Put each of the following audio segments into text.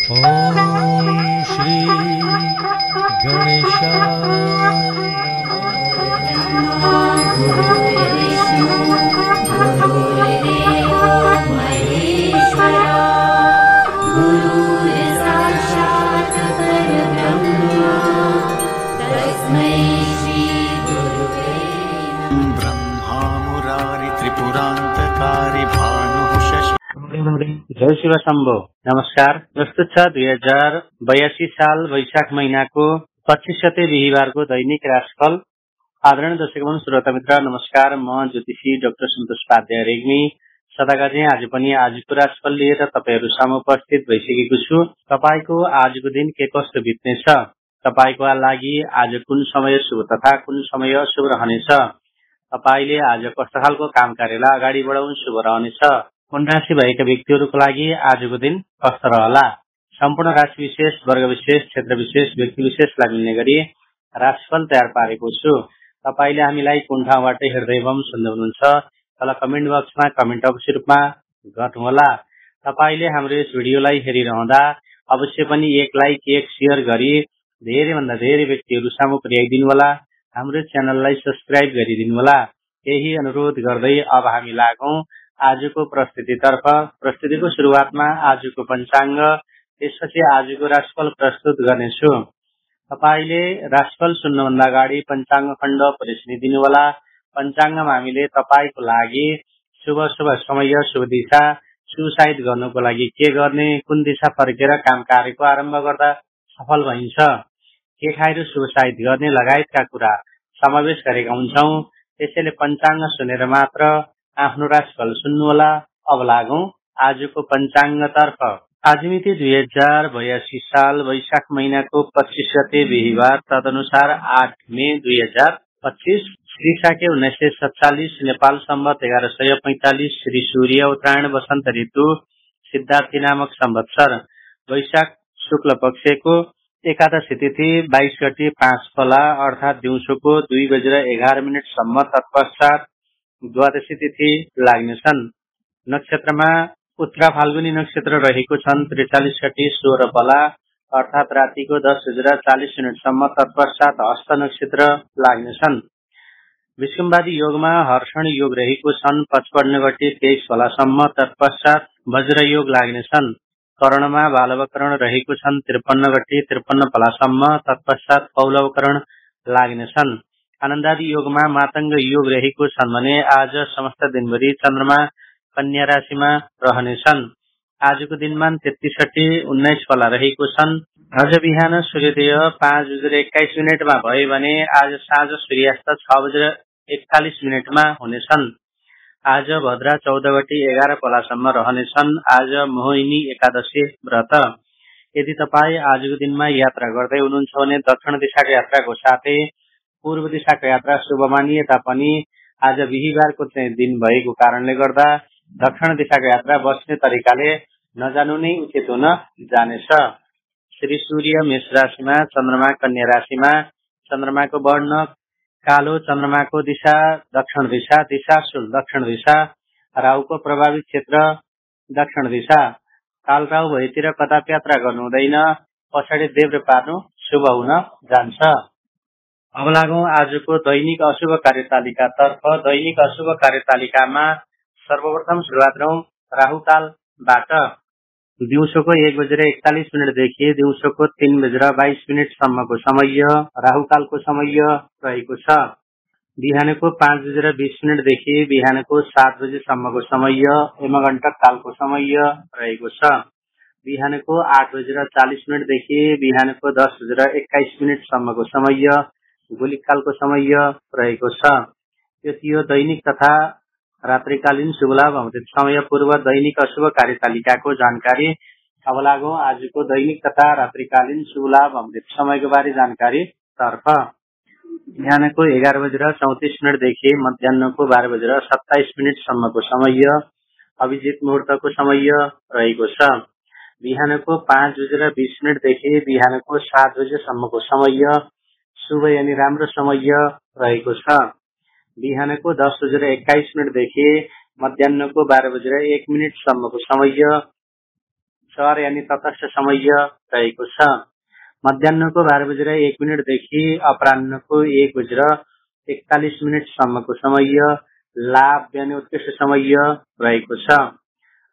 ॐ श्री गणेशाय गुरुर्विष्णु गुरुर्देवो महेश्वरा गुरुर्साक्षात् परब्रह्म तस्मै श्री गुरुवे ब्रह्मा मुरारि त्रिपुरान्तकारी भानुः शशि। जय शिव शम्भो। नमस्कार। प्रस्तुत छ 2082 साल वैशाख महीनाको 25 गते बिहिबारको दैनिक राशिफल। आदरणीय दर्शकगण, श्रोता मित्र नमस्कार। म ज्योतिषी डाक्टर सन्तोष उपाध्याय रेग्मी सदाका चाहिँ आज पनि आजको राशिफल लिएर तपाईहरु सामु उपस्थित भइसकेको छु। तपाईको आजको दिन के कस्तो बित्नेछ, तपाईको लागि आज कुन समय शुभ तथा कुन समय अशुभ रहनेछ, तपाईले आज कस्तो खालको काम कार्यलाई अगाडि बढाउन शुभ रहनेछ, कुन राशि भएका व्यक्तिहरूको लागि आजको दिन कस्तो रहला, सम्पूर्ण राशि विशेष, वर्ग विशेष, क्षेत्र विशेष, व्यक्ति विशेषलाई मिल्ने गरी राशिफल तयार पारेको छु। तपाईले हामीलाई कुन ठाउँबाट हेर्दै एवं सुन्दै हुनुहुन्छ तल कमेन्ट बक्समा कमेन्ट अवश्य रूपमा गर्नुहोला। तपाईले हाम्रो यस भिडियोलाई हेरिरहँदा अवश्य पनि एक लाइक एक शेयर गरी धेरै भन्दा धेरै व्यक्तिहरू सामु पुर्याइदिनु होला। हाम्रो च्यानललाई सब्स्क्राइब गरिदिनु होला। यही अनुरोध गर्दै अब हामी लागौं आजको प्रस्तुतितर्फ। प्रस्तुतिको सुरुवातमा आजको पञ्चाङ्ग, त्यसपछि आजको राशिफल प्रस्तुत गर्नेछु। तपाईले राशिफल सुन्नुभन्दा अगाडि पञ्चाङ्ग खण्ड पढिदिनु होला। पञ्चाङ्गमा हामीले तपाईको लागि शुभ शुभ समय, शुभ दिशा सुसाइड गर्नको लागि के गर्ने, कुन दिशा फर्केर काम कार्यको आरम्भ गर्दा सफल भइन्छ, के खाएर सुसाइड गर्ने लगायतका कुरा समावेश गरेका हुन्छौं। त्यसैले पञ्चाङ्ग सुनेर मात्र आफ्नो राशिफल सुन्नुहोला। अब लागौं आजको पञ्चाङ्गतर्फ। आज मिति 2082 साल वैशाख महीनाको 25 गते बिहिबार, तदनुसार 8 मे 2025, श्री शाके 1947, नेपाल सम्वत 1145, श्री सूर्य उत्तरायण वसन्त ऋतु सिद्धार्थी नामक संवत्सर, वैशाख शुक्ल पक्षको एकादशी तिथि 22 गते 5 फला अर्थात दिउँसोको 2:11 सम्म, तत्पश्चात द्वादशी तिथि लाग्नेछन्। नक्षत्रमा उत्तरा फाल्गुनी नक्षत्र रहेको छन्। 43 गते 16 फला अर्थात रातिको 10:40 सम्म, तत्पश्चात हस्त नक्षत्र लाग्नेछन्। विषुम्बादी योगमा हर्षण योग रहेको छन्। 55 गते 23 फलासम्म, तत्पश्चात वज्र योग लाग्नेछन्। करणमा बालवकरण रहेको छन्। 53 गते 53 फलासम्म, तत्पश्चात पौलवकरण लाग्नेछन्। आनन्दादि योगमा मातंग योग रहेको छन् भने आज समस्त दिनभरि चन्द्रमा कन्या राशिमा रहनेछन्। आजको दिनमा 33 गते 19 फला रहेको छन्। आज बिहान सूर्योदय 5:21 मा भयो भने आज साँझ सूर्यास्त 6:41 मा हुनेछन्। आज भद्रा 14 गते 11 फलासम्म रहनेछन्। आज मोहिनी एकादशी व्रत। यदि तपाई आजको दिनमा यात्रा गर्दै हुनुहुन्छ भने दक्षिण दिशाको यात्राको साथै पूर्व दिशाको यात्रा शुभ मानिए तापनि आज बिहिबारको दिन भएको कारणले गर्दा दक्षिण दिशाको यात्रा बस्ने तरिकाले नजानु नै उचित हुन जानेछ। श्री सूर्य मेष राशिमा, चन्द्रमा कन्या राशिमा, चन्द्रमाको वर्ण कालो, चन्द्रमाको दिशा दक्षिण दिशा, दिशाशूल दक्षिण दिशा, राहुको प्रभावित क्षेत्र दक्षिण दिशा। काल राहु भएतिर कदाप यात्रा गर्नु हुँदैन, पछाडि देब्रे पार्नु शुभ हुन जान्छ। अब लागौं आजको दैनिक अशुभ कार्यतालिकातर्फ। दैनिक अशुभ कार्यतालिकामा सर्वप्रथम सुरुवात गरौं राहुकालबाट। दिउँसोको 1:41 देखि दिउँसोको 3:22 सम्मको समय राहुकालको समय रहेको छ। बिहानको 5:20 देखि बिहानको 7 बजेसम्मको समय यमगण्टक कालको समय रहेको छ। बिहानको 8:40 देखि बिहानको 10:21 सम्मको समय गोलिक कालको समय रहेको छ। यो थियो दैनिक तथा रात्रिकालीन शुभ लाभ अमृत समय पूर्व दैनिक अशुभ कार्यतालिकाको जानकारी। अब लागौं आजको दैनिक तथा रात्रिकालीन शुभ लाभ अमृत समयको बारे जानकारी तर्फ। बिहानको 11:34 देखि मध्याह्नको 12:27 सम्मको समय अभिजित मुहूर्तको समय रहेको छ। बिहानको 5:20 देखि बिहानको 7 बजेसम्मको समय शुभ यानी राम्रो समय रहेको छ। बिहानको 10:21 देखि मध्याह्नको 12:01 सम्मको समय सर यानी तटस्थ समय रहेको छ। मध्याह्नको 12:01 देखि अपराह्नको 1:41 सम्मको समय लाभ बिहान उत्कृष्ट समय रहेको छ।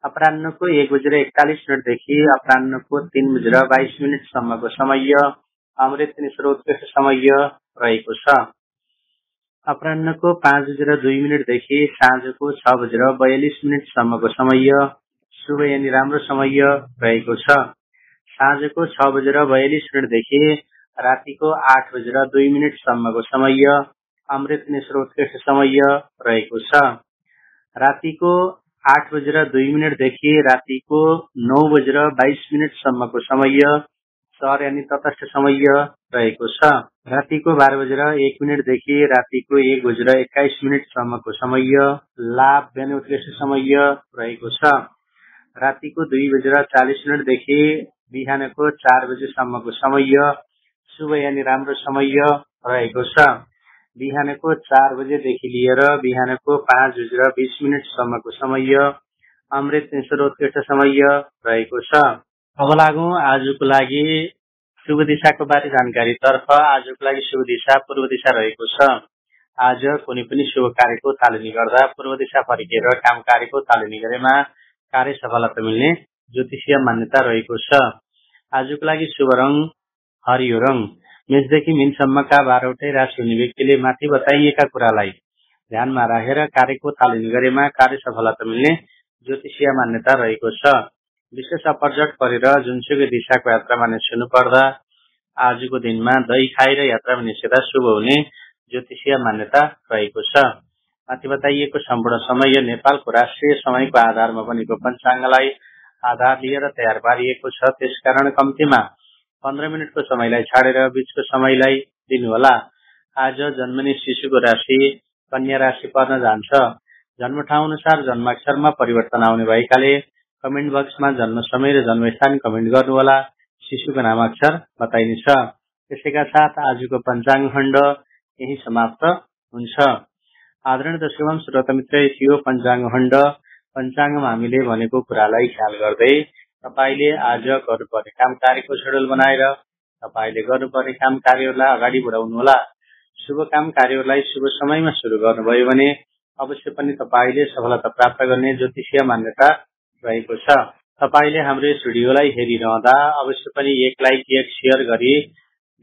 अपराह्नको 1:41 देखि अपराह्नको 3:22 सम्मको समय अमृत निश्चल उत्कृष्ट समय रहेको छ। अपराह्नको 5:02 देखि साँझको 6:42 सम्मको समय शुभ यानी राम्रो समय रहेको छ। साँझको 6:42 देखि रातिको 8:02 सम्मको समय अमृत निश्चल उत्कृष्ट समय रहेको छ। रातिको 8:02 देखि रातिको 9:22 सम्मको समय सर यानी तटस्थ समय रहेको छ। रातिको 12:01 देखि रातिको 1:21 सम्मको समय लाभ बिहान उत्कृष्ट समय रहेको छ। रातिको 2:40 देखि बिहानको 4 बजेसम्मको समय शुभ यानी राम्रो समय रहेको छ। बिहानको 4 बजेदेखि लिएर बिहानको 5:20 सम्मको समय अमृत निश्चल उत्कृष्ट समय रहेको छ। अब लागौं आजको लागि शुभ दिशाको बारे जानकारी तर्फ। आजको लागि शुभ दिशा पूर्व दिशा रहेको छ। आज कुनै पनि शुभ कार्यको थालनी गर्दा पूर्व दिशा फर्केर काम कार्यको थालनी गरेमा कार्य सफलता मिल्ने ज्योतिषीय मान्यता रहेको छ। आजको लागि शुभ रंग हरियो रंग। मेषदेखि मीनसम्मका 12वटै राशि हुने व्यक्तिले माथि बताइएका कुरालाई ध्यानमा राखेर कार्यको थालनी गरेमा कार्य सफलता मिल्ने ज्योतिषीय मान्यता रहेको छ। विशेष अपरजट परेर जुनसुकै दिशाको यात्रामा निस्कनु पर्दा आजको दिनमा दही खाएर यात्रामा निस्कदा शुभ हुने ज्योतिषीय मान्यता रहेको छ। माथि बताइएको सम्पूर्ण समय नेपालको राष्ट्रिय समयको आधारमा बनेको पञ्चाङ्गलाई आधार लिएर तयार पारिएको छ। त्यसकारण कम्तीमा 15 मिनटको समयलाई छाडेर बीचको समयलाई दिनुहोला। आज जन्मने शिशुको राशि कन्या राशि पर्न जान्छ। जन्म ठाउँ अनुसार जन्माक्षरमा परिवर्तन आउने भएकाले कमेन्ट बक्समा जन्म समय र जन्मस्थान कमेन्ट गर्नुहोला। शिशुको नामाक्षर बताइनेछ। त्यसैका साथ आजको पञ्चाङ्ग खण्ड यही समाप्त हुन्छ। आदरणीय दर्शक एवं श्रोता मित्र, यो पञ्चाङ्ग खण्ड। पञ्चाङ्गमा हामीले भनेको कुरालाई ख्याल गर्दै तपाईले आज गर्नुपर्ने काम कार्यको शेड्युल बनाएर तपाईले गर्नुपर्ने काम कार्यहरूलाई अगाडि बढाउनुहोला। शुभ काम कार्यहरूलाई शुभ समयमा सुरु गर्नुभयो भने अवश्य पनि तपाईले सफलता प्राप्त गर्ने ज्योतिषीय मान्यता रहेको छ। तपाईले हाम्रो यस भिडियोलाई हेरिरहँदा अवश्य पनि एक लाइक एक शेयर गरी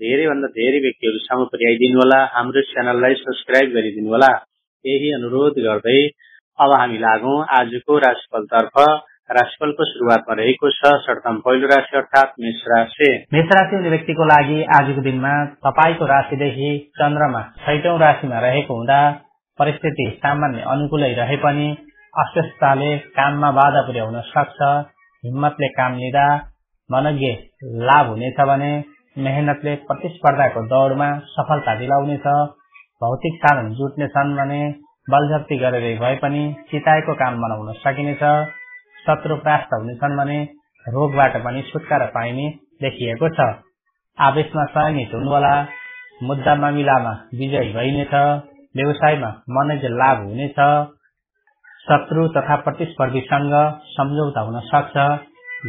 धेरैभन्दा धेरै व्यक्तिहरूसम्म पुर्याइदिनु होला। हाम्रो च्यानललाई सब्स्क्राइब गरिदिनु होला। यही अनुरोध गर्दै अब हामी लागौं आजको राशिफलतर्फ। राशिफलको सुरुवातमा रहेको छ सर्वप्रथम पहिलो राशि अर्थात मेष राशि। मेष राशि हुने व्यक्तिको लागि आजको दिनमा तपाईको राशिदेखि चन्द्रमा 6औं राशिमा रहेको हुँदा परिस्थिति सामान्य अनुकूलै रहे पनि अस्वस्थताले काममा बाधा पुर्याउन सक्छ। हिम्मतले काम लिँदा मनज्ञ लाभ हुनेछ भने मेहनतले प्रतिस्पर्धाको दौडमा सफलता दिलाउनेछ। भौतिक साधन जुट्नेछन् भने बलजफ्ती गरेर भए पनि चिताएको काम बनाउन सकिनेछ। शत्रु परास्त हुनेछन् भने रोगबाट पनि छुटकारा पाइने देखिएको छ। आवेशमा संयमित हुनुहोला। मुद्दा मामिलामा विजयी भइनेछ। व्यवसायमा मनज्ञ लाभ हुनेछ। शत्रु तथा प्रतिस्पर्धीसँग सम्झौता हुन सक्छ।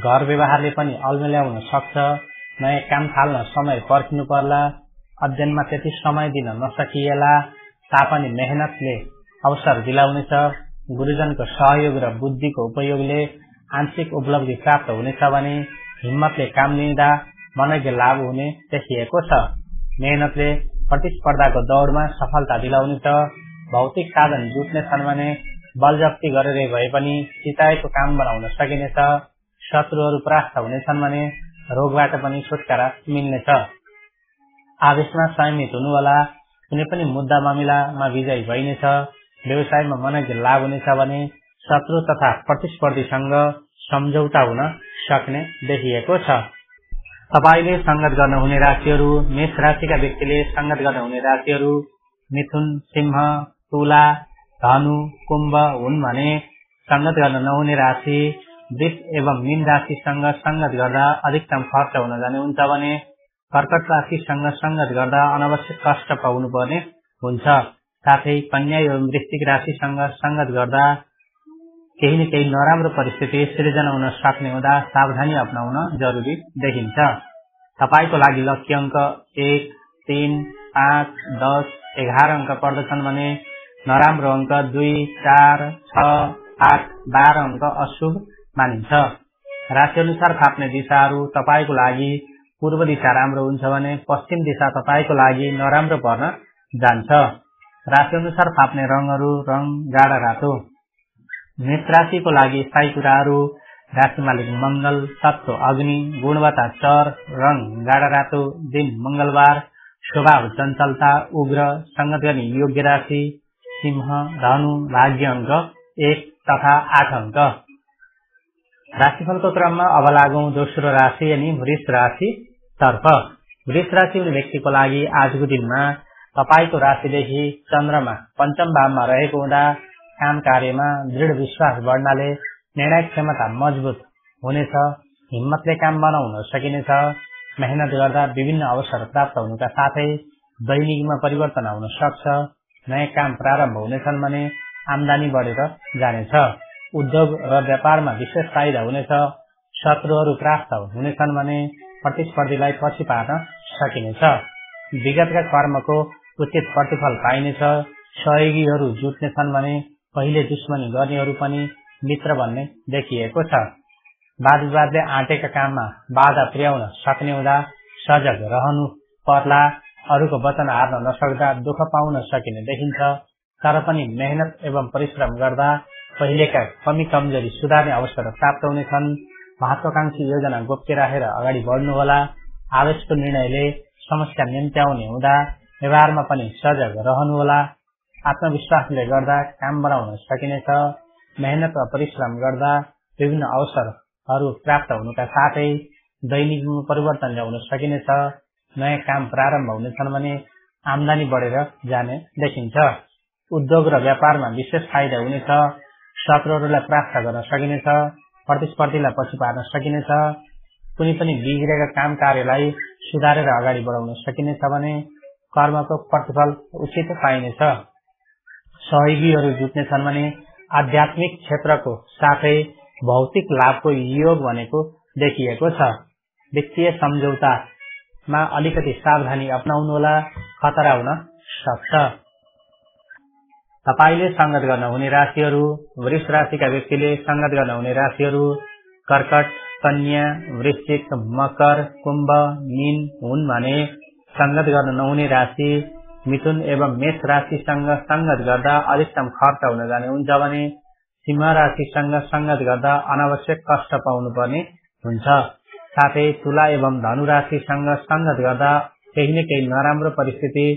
घर व्यवहारले पनि अल्मल्याउन सक्छ। नयाँ काम थाल्न समय पर्खिनु पर्ला। अध्ययनमा त्यति समय दिन नसकिएला तापनि मेहनतले अवसर दिलाउनेछ। गुरुजनको सहयोग र बुद्धिको उपयोगले आंशिक उपलब्धि प्राप्त हुनेछ भने हिम्मतले काम लिँदा मनज्ञ लाभ हुने देखिएको छ। मेहनतले प्रतिस्पर्धाको दौडमा सफलता दिलाउनेछ। भौतिक साधन जुट्नेछन् भने बलजफ्ती गरेर भए पनि चिताएको काम बनाउन सकिनेछ। शत्रुहरू परास्त हुनेछन् भने रोगबाट पनि छुटकारा मिल्नेछ। आवेशमा संयमित हुनुहोला। कुनै पनि मुद्दा मामिलामा विजयी भइनेछ। व्यवसायमा मनज्ञ लाभ हुनेछ भने शत्रु तथा प्रतिस्पर्धीसँग सम्झौता हुन सक्ने देखिएको छ। तपाईले संगत गर्न हुने राशिहरू। मेष राशिका व्यक्तिले संगत गर्न हुने राशिहरू मिथुन, सिंह, तुला, धनु, कुम्भ हुन् भने संगत गर्न नहुने राशि वृष एवं मीन राशिसँग संगत गर्दा अधिकतम खर्च हुन जाने हुन्छ भने कर्कट राशिसँग संगत गर्दा अनावश्यक कष्ट पाउनु पर्ने हुन्छ। साथै कन्या एवं वृश्चिक राशिसँग संगत गर्दा केही न केही नराम्रो परिस्थिति सृजना हुन सक्ने हुँदा सावधानी अपनाउन जरुरी देखिन्छ। तपाईको लागि लकी अंक 1, 3, 5, 10, 11 अंक पर्दछन् भने नराम्रो अंक 2, 4, 6, 8, 12 अंक अशुभ मानिन्छ। राशि अनुसार फाप्ने दिशाहरू तपाईको लागि पूर्व दिशा राम्रो हुन्छ भने पश्चिम दिशा तपाईको लागि नराम्रो पर्न जान्छ। राशि अनुसार फाप्ने रंगहरू रंग गाढा रातो। मेष राशिको लागि स्थायी कुराहरू राशि मालिक मंगल, तत्व अग्नि, गुणवत्ता चर, रंग गाढा रातो, दिन मंगलबार, स्वभाव चञ्चलता, उग्र, संगत गर्ने योग्य राशि सिंह, धनु, भाग्य अंक 1 तथा 8 अंक। राशिफलको क्रममा अब लागौं दोस्रो राशि यानी वृष राशि तर्फ। वृष राशि हुने व्यक्तिको लागि आजको दिनमा तपाईको राशिदेखि चन्द्रमा पंचम भावमा रहेको हुँदा काम कार्यमा दृढ विश्वास बढ्नाले निर्णय क्षमता मजबुत हुनेछ। हिम्मतले काम बनाउन सकिनेछ। मेहनत गर्दा विभिन्न अवसर प्राप्त हुनुका साथै दैनिकमा परिवर्तन आउन सक्छ। नयाँ काम प्रारम्भ हुनेछन् भने आमदानी बढेर जानेछ। उद्योग र व्यापारमा विशेष फाइदा हुनेछ। शत्रुहरू परास्त हुनेछन् भने प्रतिस्पर्धीलाई पछि पार्न सकिनेछ। विगतका कर्मको उचित प्रतिफल पाइनेछ। सहयोगीहरू जुट्नेछन् भने पहिले दुश्मनी गर्नेहरू पनि मित्र बन्ने देखिएको छ। वाद विवादले आँटेका काममा बाधा पुर्याउन सक्ने हुँदा सजग रहनु पर्ला। अरूको वचन हार्न नसक्दा दुःख पाउन सकिने देखिन्छ। तर पनि मेहनत एवं परिश्रम गर्दा पहिलेका कमी कमजोरी सुधार्ने अवसर प्राप्त हुनेछन्। महत्वाकांक्षी योजना गोप्य राखेर अगाडि बढ्नुहोला। आवेशको निर्णयले समस्या निम्त्याउने हुँदा व्यवहारमा पनि सजग रहनुहोला। आत्मविश्वासले गर्दा काम बनाउन सकिनेछ। मेहनत वा परिश्रम गर्दा विभिन्न अवसरहरू प्राप्त हुनुका साथै दैनिकमा परिवर्तन ल्याउन सकिनेछ। नयाँ काम प्रारम्भ हुनेछन् भने आमदानी बढेर जाने देखिन्छ। उद्योग र व्यापारमा विशेष फाइदा हुनेछ। शत्रुहरूलाई परास्त गर्न सकिनेछ। प्रतिस्पर्धीलाई पछि पार्न सकिनेछ। कुनै पनि बिग्रेका काम कार्यलाई सुधारेर अगाडि बढाउन सकिनेछ भने कर्मको प्रतिफल उचित पाइनेछ। सहयोगीहरू जुट्नेछन् भने आध्यात्मिक क्षेत्रको साथै भौतिक लाभको योग बनेको देखिएको छ। वित्तीय सम्झौतामा अलिकति सावधानी अपनाउनुहोला। खतरा हुन सक्छ। तपाईले संगत गर्न हुने राशिहरू। वृष राशिका व्यक्तिले संगत गर्न हुने राशिहरू कर्कट, कन्या, वृश्चिक, मकर, कुम्भ, मीन हुन् भने संगत गर्न नहुने राशि मिथुन एवं मेष राशिसँग संगत गर्दा अधिकतम खर्च हुन जाने हुन्छ भने सिंह राशिसँग संगत गर्दा अनावश्यक कष्ट पाउनु पर्ने हुन्छ। साथै तुला एवं धनु राशिसँग संगत गर्दा केही न केही नराम्रो परिस्थिति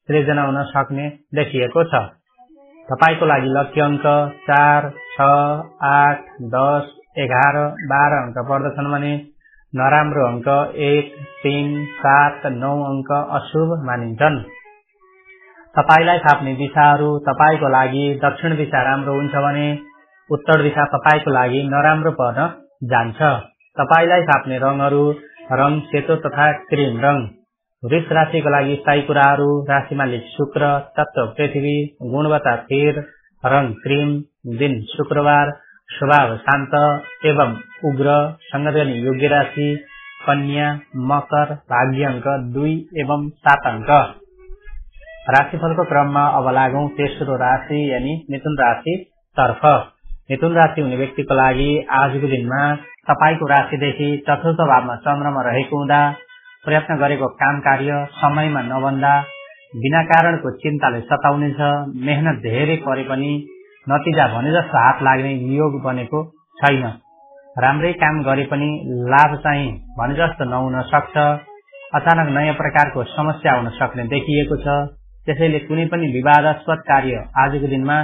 सृजना हुन सक्ने देखिएको छ। तपाईको लागि लकी अंक 4, 6, 8, 10, 11, 12 अंक पर्दछन् भने नराम्रो अंक 1, 3, 7, 9 अंक अशुभ मानिन्छन्। तपाईलाई थाप्ने दिशाहरू तपाईको लागि दक्षिण दिशा राम्रो हुन्छ भने उत्तर दिशा तपाईको लागि नराम्रो पर्न जान्छ। तपाईलाई थाप्ने रंगहरू रंग सेतो तथा क्रीम रंग। वृष राशिको लागि स्थायी कुराहरू राशि मालिक शुक्र, तत्व पृथ्वी, गुणवत्ता स्थिर, रंग क्रीम, दिन शुक्रबार, स्वभाव शान्त एवं उग्र, संगत गर्ने योग्य राशि कन्या, मकर, भाग्य अंक 2 एवं 7 अंक। राशिफलको क्रममा अब लागौं तेस्रो राशि यानी मिथुन राशि तर्फ। मिथुन राशि हुने व्यक्तिको लागि आजको दिनमा तपाईको राशिदेखि चतुर्थ भावमा चन्द्रमा रहेको हुँदा प्रयत्न गरेको काम कार्य समयमा नबन्दा बिना कारणको चिन्ताले सताउनेछ। मेहनत धेरै परे पनि नतिजा भने जस्तो हात लाग्ने योग बनेको छैन। राम्रै काम गरे पनि लाभ चाहिँ भने जस्तो नहुन सक्छ। अचानक नयाँ प्रकारको समस्या आउन सक्ने देखिएको छ। त्यसैले कुनै पनि विवादास्पद कार्य आजको दिनमा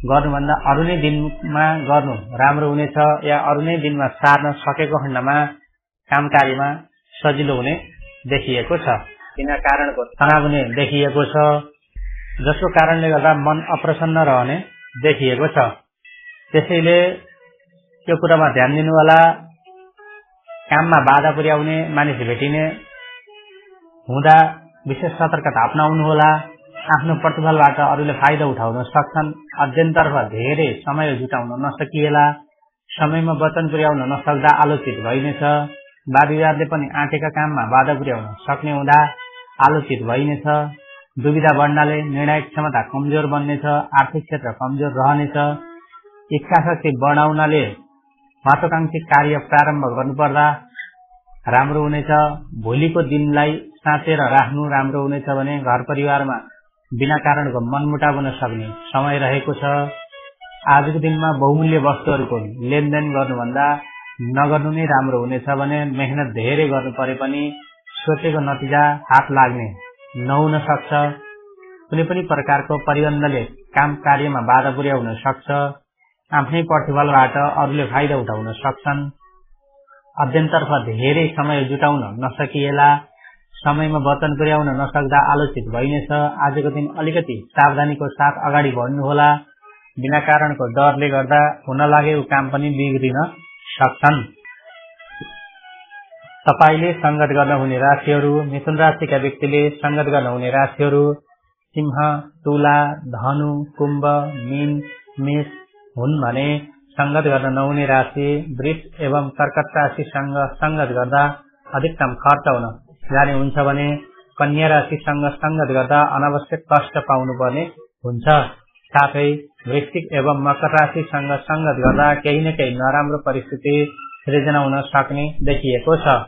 गर्नुभन्दा अरू नै दिनमा गर्नु राम्रो हुनेछ या अरू नै दिनमा सार्न सकेको खण्डमा काम कार्यमा सजिलो हुने देखिएको छ। बिना कारणको तनाव हुने देखिएको छ, जसको कारणले गर्दा मन अप्रसन्न रहने देखिएको छ। त्यसैले त्यो कुरामा ध्यान दिनुहोला। काममा बाधा पुर्याउने मानिस भेटिने हुँदा विशेष सतर्कता अपनाउनुहोला। आफ्नो प्रतिफलबाट अरूले फाइदा उठाउन सक्छन्। अध्ययनतर्फ धेरै समय जुटाउन नसकिएला, समयमा वचन पुर्याउन नसक्दा आलोचित भइनेछ। वाद विवादले पनि आँटेका काममा बाधा पुर्याउन सक्ने हुँदा आलोचित भइनेछ। दुविधा बढ्नाले निर्णायक क्षमता कमजोर बन्नेछ। आर्थिक क्षेत्र कमजोर रहनेछ। इच्छा शक्ति बढाउनाले महत्वाकांक्षी कार्य प्रारम्भ गर्नुपर्दा राम्रो हुनेछ। भोलिको दिनलाई साँचेर राख्नु राम्रो हुनेछ भने घर परिवारमा बिना कारणको मनमुटाव हुन सक्ने समय रहेको छ। आजको दिनमा बहुमूल्य वस्तुहरूको लेनदेन गर्नुभन्दा नगर्नु नै राम्रो हुनेछ भने मेहनत धेरै गर्नु परे पनि सोचेको नतिजा हात लाग्ने नहुन सक्छ। कुनै पनि प्रकारको प्रतिबन्धले काम कार्यमा बाधा पुर्याउन सक्छ। आफ्नै प्रतिफलबाट अरूले फाइदा उठाउन सक्छन्। अध्ययनतर्फ धेरै समय जुटाउन नसकिएला, समयमा वचन पुर्याउन नसक्दा आलोचित भइनेछ। आजको दिन अलिकति सावधानीको साथ अगाडि बढ्नुहोला। बिना कारणको डरले गर्दा हुन लागेको काम पनि बिग्रिन सक्छन्। तपाईले संगत गर्न हुने राशिहरू। मिथुन राशिका व्यक्तिले संगत गर्न हुने राशिहरू सिंह, तुला, धनु, कुम्भ, मीन, मेष हुन् भने संगत गर्न नहुने राशि वृष एवं कर्कट राशिसँग संगत गर्दा अधिकतम खर्च हुन जाने हुन्छ भने कन्या राशिसँग संगत गर्दा अनावश्यक कष्ट पाउनु पर्ने हुन्छ। साथै वृश्चिक एवं मकर राशिसँग संगत गर्दा केही न केही नराम्रो परिस्थिति सृजना हुन सक्ने देखिएको छ।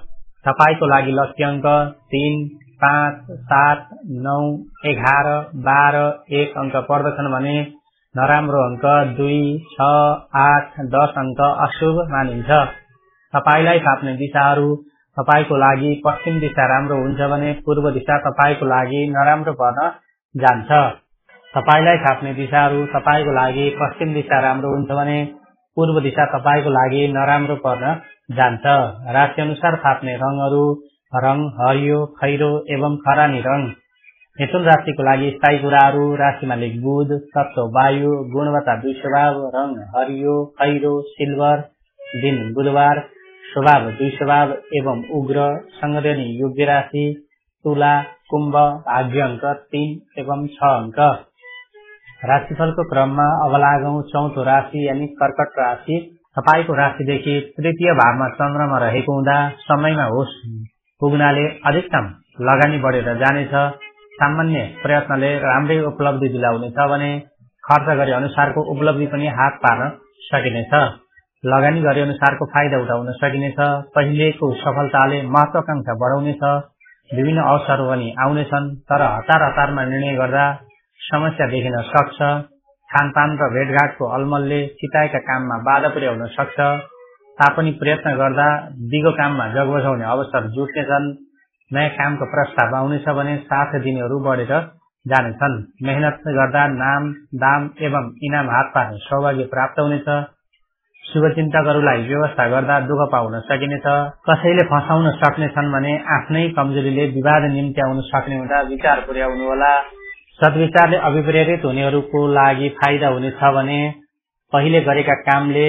तपाईको लागि लकी अंक 3, 5, 7, 9, 11, 12, 1 अंक पर्दछन् भने नराम्रो अंक 2, 6, 8, 10 अंक अशुभ मानिन्छ। तपाईलाई थाप्ने दिशाहरू। तपाईको लागि पश्चिम दिशा राम्रो हुन्छ भने पूर्व दिशा तपाईको लागि नराम्रो पर्न जान्छ। तपाईलाई थाप्ने दिशाहरू। तपाईको लागि पश्चिम दिशा राम्रो हुन्छ भने पूर्व दिशा तपाईको लागि नराम्रो पर्न जान्छ। राशि अनुसार थाप्ने रंगहरू। रंग हरियो, खैरो एवं खरानी रंग। मिथुन राशिको लागि स्थायी कुराहरू। राशि मालिक बुध, तत्व वायु, गुणवत्ता 2 स्वभाव, रंग हरियो, खैरो, सिल्भर, दिन बुधबार, स्वभाव 2 स्वभाव एवं उग्र, संगदनी योग्य राशि तुला, कुम्भ, भाग्य अंक 3 एवं 6 अंक। राशिफलको क्रममा अब लागौं चौथो राशि यानी कर्कट राशि। तपाईको राशिदेखि तृतीय भावमा चन्द्रमा रहेको हुँदा समयमा होस् पुग्नाले अधिकतम लगानी बढेर जानेछ। सामान्य प्रयत्नले राम्रै उपलब्धि दिलाउनेछ भने खर्च गरे अनुसारको उपलब्धि पनि हात पार्न सकिनेछ। लगानी गरे अनुसारको फाइदा उठाउन सकिनेछ। पहिलेको सफलताले महत्वाकांक्षा बढाउनेछ। विभिन्न अवसरहरू पनि आउनेछन् तर हतारमा निर्णय गर्दा समस्या देखिन सक्छ। खानपान र भेटघाटको अलमलले चिताएका काममा बाधा पुर्याउन सक्छ। तापनि प्रयत्न गर्दा दिगो काममा जग बजाउने अवसर जुट्नेछन्। नयाँ कामको प्रस्ताव आउनेछ भने साथ दिनेहरू बढेर जानेछन्। मेहनत गर्दा नाम, दाम एवं इनाम हात पार्ने सौभाग्य प्राप्त हुनेछ। शुभचिन्तकहरूलाई व्यवस्था गर्दा दुःख पाउन सकिनेछ। कसैले फसाउन सक्नेछन् भने आफ्नै कमजोरीले विवाद निम्त्याउन सक्ने हुँदा विचार पुर्याउनु होला। सद्विचारले अभिप्रेरित हुनेहरूको लागि फाइदा हुनेछ भने पहिले गरेका कामले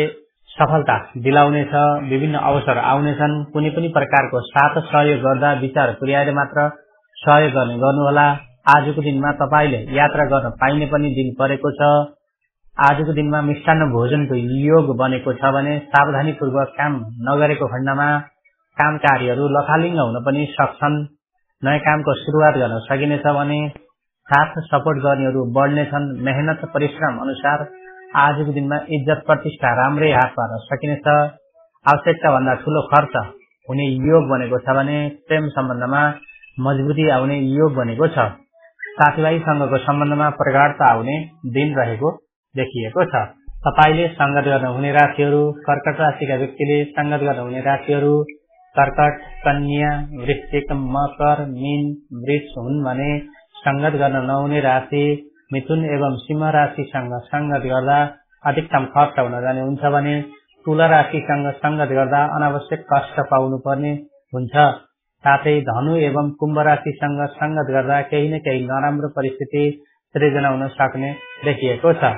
सफलता दिलाउनेछ। विभिन्न अवसर आउनेछन्। कुनै पनि प्रकारको साथ सहयोग गर्दा विचार पुर्याएर मात्र सहयोग गर्ने गर्नुहोला। आजको दिनमा तपाईले यात्रा गर्न पाइने पनि दिन परेको छ। आजको दिनमा मिष्टान्न भोजनको योग बनेको छ भने सावधानीपूर्वक काम नगरेको खण्डमा काम कार्यहरू लथालिङ्ग हुन पनि सक्छन्। नयाँ कामको सुरुवात गर्न सकिनेछ भने साथ सपोर्ट गर्नेहरू बढ्नेछन्। मेहनत परिश्रम अनुसार आजको दिनमा इज्जत प्रतिष्ठा राम्रै हात पार्न सकिनेछ। आवश्यकता भन्दा ठूलो खर्च हुने योग बनेको छ भने प्रेम सम्बन्धमा मजबुती आउने योग बनेको छ। साथीभाइसँगको सम्बन्धमा प्रगाढता आउने दिन रहेको देखिएको छ। तपाईले संगत गर्न हुने राशिहरू। कर्कट राशिका व्यक्तिले संगत गर्न हुने राशिहरू कर्कट, कन्या, वृश्चिक, मकर, मीन, वृष हुन् भने संगत गर्न नहुने राशि मिथुन एवं सिंह राशिसँग संगत गर्दा अधिकतम खर्च हुन जाने हुन्छ भने तुला राशिसँग संगत गर्दा अनावश्यक कष्ट पाउनु पर्ने हुन्छ। साथै धनु एवं कुम्भ राशिसँग संगत गर्दा केही न केही नराम्रो परिस्थिति सृजना हुन सक्ने देखिएको छ।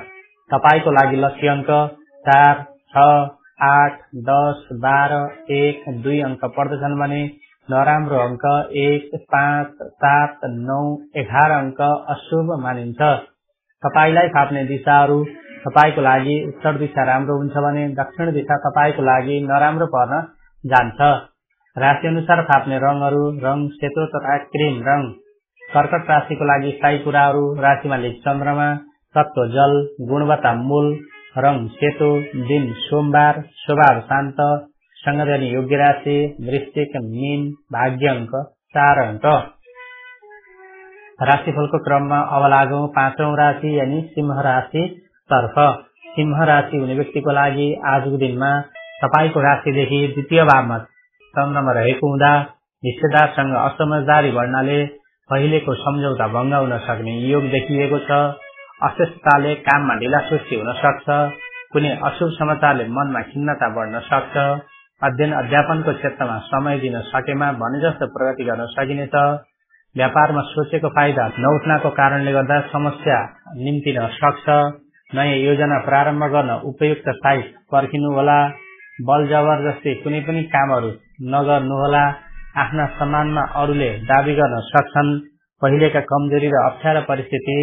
तपाईको लागि लकी अंक 4, 6, 8, 10, 12, 1, 2 अंक पर्दछन् भने नराम्रो अंक 1, 5, 7, 9, 11 अंक अशुभ मानिन्छ। तपाईलाई फाप्ने दिशाहरू तपाईको लागि उत्तर दिशा राम्रो हुन्छ भने दक्षिण दिशा तपाईको लागि नराम्रो पर्न जान्छ। राशि अनुसार फाप्ने रंगहरू रंग सेतो तथा क्रीम रंग। कर्कट राशिको लागि स्थायी कुराहरू राशि मालिक चन्द्रमा, तत्व जल, गुणवत्ता मूल, रंग सेतो, दिन सोमबार, स्वभाव शान्त, संगठन योग्य राशि वृश्चिक, मीन, भाग्य अंक 4 अंक। राशिफलको क्रममा अब लागौं 5औं राशि यानी सिंह राशि तर्फ। सिंह राशि हुने व्यक्तिको लागि आजको दिनमा तपाईको राशिदेखि द्वितीय भावमा चन्द्रमा रहेको हुँदा हिस्सेदारसँग असमझदारी बढ्नाले पहिलेको सम्झौता भंग हुन सक्ने योग देखिएको छ। अस्वस्थताले काममा ढिलासुस्ती हुन सक्छ। कुनै अशुभ समाचारले मनमा खिन्नता बढ्न सक्छ। अध्ययन अध्यापनको क्षेत्रमा समय दिन सकेमा भने जस्तो प्रगति गर्न सकिनेछ। व्यापारमा सोचेको फाइदा नउठ्नको कारणले गर्दा समस्या निम्तिन सक्छ। नयाँ योजना प्रारम्भ गर्न उपयुक्त साइट पर्खिनुहोला। बल जबरजस्ती कुनै पनि कामहरू नगर्नुहोला। आफ्ना सम्मानमा अरूले दाबी गर्न सक्छन्। पहिलेका कमजोरी र अप्ठ्यारो परिस्थिति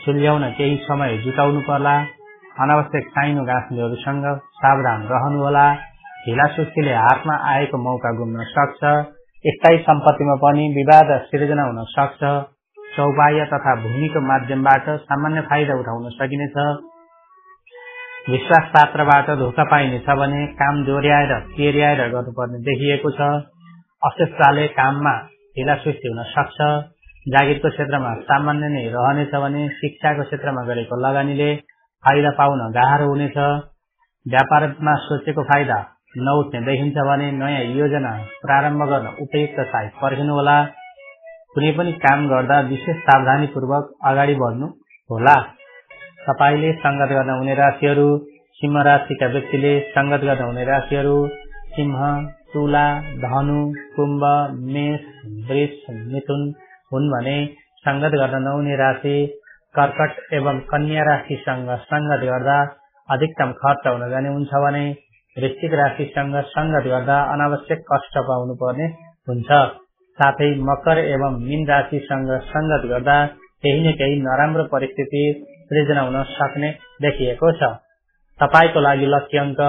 सुल्झाउन केही समय जुटाउनु पर्ला। अनावश्यक साइनो गाँस्नेहरूसँग सावधान रहनुहोला। ढिलासुस्तीले हातमा आएको मौका गुम्न सक्छ। स्थायी सम्पत्तिमा पनि विवाद सिर्जना हुन सक्छ। चौपाया तथा भूमिको माध्यमबाट सामान्य फाइदा उठाउन सकिनेछ। विश्वास पात्रबाट धोका पाइनेछ भने काम दोहोर्याएर केर्याएर गर्नुपर्ने देखिएको छ। अस्वस्थताले काममा ढिलासुस्ती हुन सक्छ। जागिरको क्षेत्रमा सामान्य नै रहनेछ भने शिक्षाको क्षेत्रमा गरेको लगानीले फाइदा पाउन गाह्रो हुनेछ। व्यापारमा सोचेको फाइदा नउठ्ने देखिन्छ भने नयाँ योजना प्रारम्भ गर्न उपयुक्त साइट पर्खिनुहोला। कुनै पनि काम गर्दा विशेष सावधानीपूर्वक अगाडि बढ्नु होला। तपाईले संगत गर्न हुने राशिहरू सिंह राशिका व्यक्तिले संगत गर्न हुने राशिहरू सिंह, तुला, धनु, कुम्भ, मेष, वृष, मिथुन हुन् भने संगत गर्न नहुने राशि कर्कट एवं कन्या राशिसँग संगत गर्दा अधिकतम खर्च हुन जाने हुन्छ भने वृश्चिक राशिसँग संगत गर्दा अनावश्यक कष्ट पाउनु पर्ने हुन्छ। साथै मकर एवं मीन राशिसँग संगत गर्दा केही न केही नराम्रो परिस्थिति सृजना हुन सक्ने देखिएको छ। तपाईको लागि लक्ष्य अंक